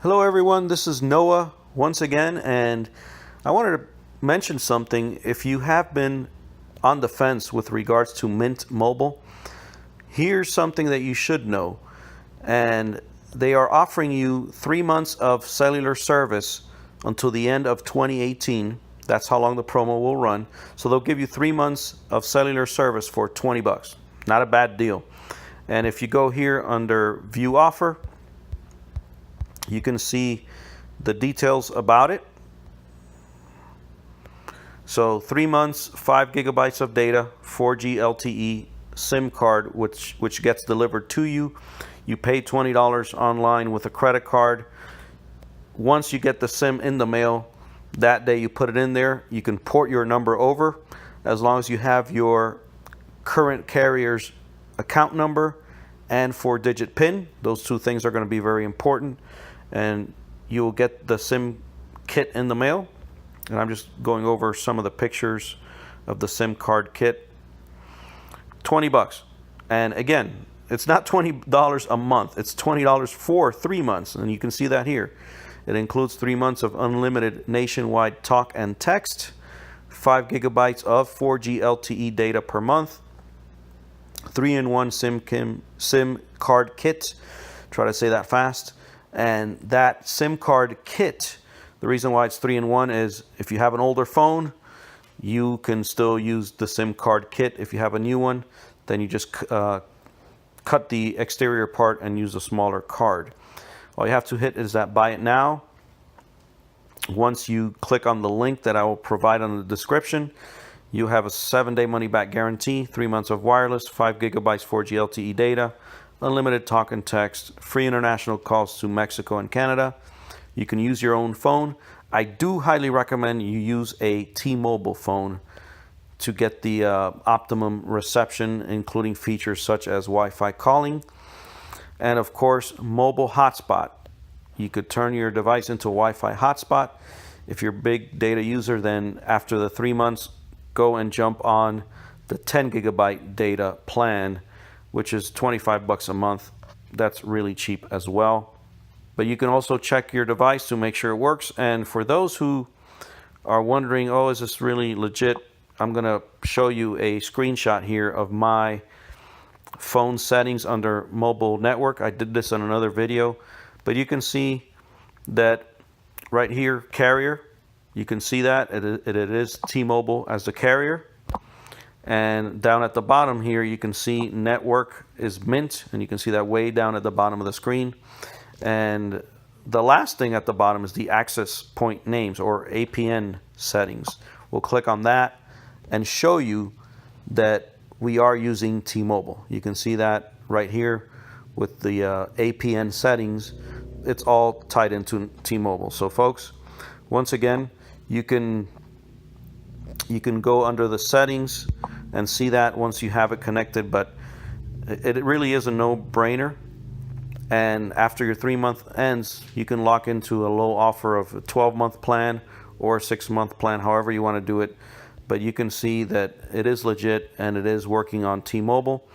Hello everyone, this is Noah once again, and I wanted to mention something. If you have been on the fence with regards to Mint Mobile, here's something that you should know. And they are offering you 3 months of cellular service until the end of 2018. That's how long the promo will run. So they'll give you 3 months of cellular service for 20 bucks. Not a bad deal. And if you go here under view offer, you can see the details about it. So 3 months, 5 gigabytes of data, 4G LTE, SIM card, which gets delivered to you. You pay $20 online with a credit card. Once you get the SIM in the mail, that day you put it in there. You can port your number over as long as you have your current carrier's account number and 4-digit PIN. Those two things are going to be very important. And you will get the SIM kit in the mail. And I'm just going over some of the pictures of the SIM card kit. 20 bucks. And again, it's not $20 a month. It's $20 for 3 months. And you can see that here. It includes 3 months of unlimited nationwide talk and text, 5 gigabytes of 4G LTE data per month, 3-in-1 SIM card kit. Try to say that fast. And that SIM card kit, the reason why it's 3-in-1 is if you have an older phone, you can still use the SIM card kit. If you have a new one, then you just cut the exterior part and use a smaller card. All you have to hit is that buy it now. Once you click on the link that I will provide on the description, you have a 7-day money-back guarantee, 3 months of wireless, 5 gigabytes 4G LTE data, unlimited talk and text, free international calls to Mexico and Canada. You can use your own phone. I do highly recommend you use a T-Mobile phone to get the optimum reception, including features such as Wi-Fi calling. And of course, mobile hotspot. You could turn your device into a Wi-Fi hotspot. If you're a big data user, then after the 3 months, go and jump on the 10 gigabyte data plan, which is 25 bucks a month. That's really cheap as well. But you can also check your device to make sure it works. And for those who are wondering, oh, is this really legit? I'm going to show you a screenshot here of my phone settings under mobile network. I did this on another video, but you can see that right here, carrier. You can see that it is T-Mobile as the carrier. And down at the bottom here, you can see network is Mint, and you can see that way down at the bottom of the screen. And the last thing at the bottom is the access point names or APN settings. We'll click on that and show you that we are using T-Mobile. You can see that right here with the APN settings. It's all tied into T-Mobile. So folks, once again, you can go under the settings and see that once you have it connected, but it really is a no-brainer. And after your 3 month ends, you can lock into a low offer of a 12-month plan or a 6-month plan, however you want to do it. But you can see that it is legit and it is working on T-Mobile.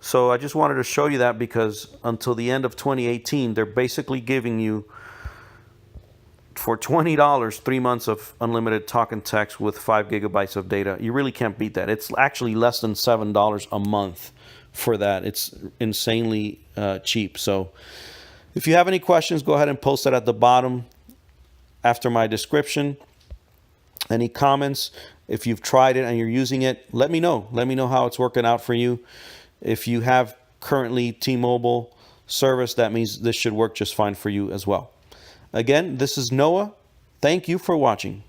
So I just wanted to show you that because until the end of 2018, they're basically giving you, for $20, 3 months of unlimited talk and text with 5 gigabytes of data. You really can't beat that. It's actually less than $7 a month for that. It's insanely cheap. So if you have any questions, go ahead and post that at the bottom after my description. Any comments? If you've tried it and you're using it, let me know. Let me know how it's working out for you. If you have currently T-Mobile service, that means this should work just fine for you as well. Again, this is Noah. Thank you for watching.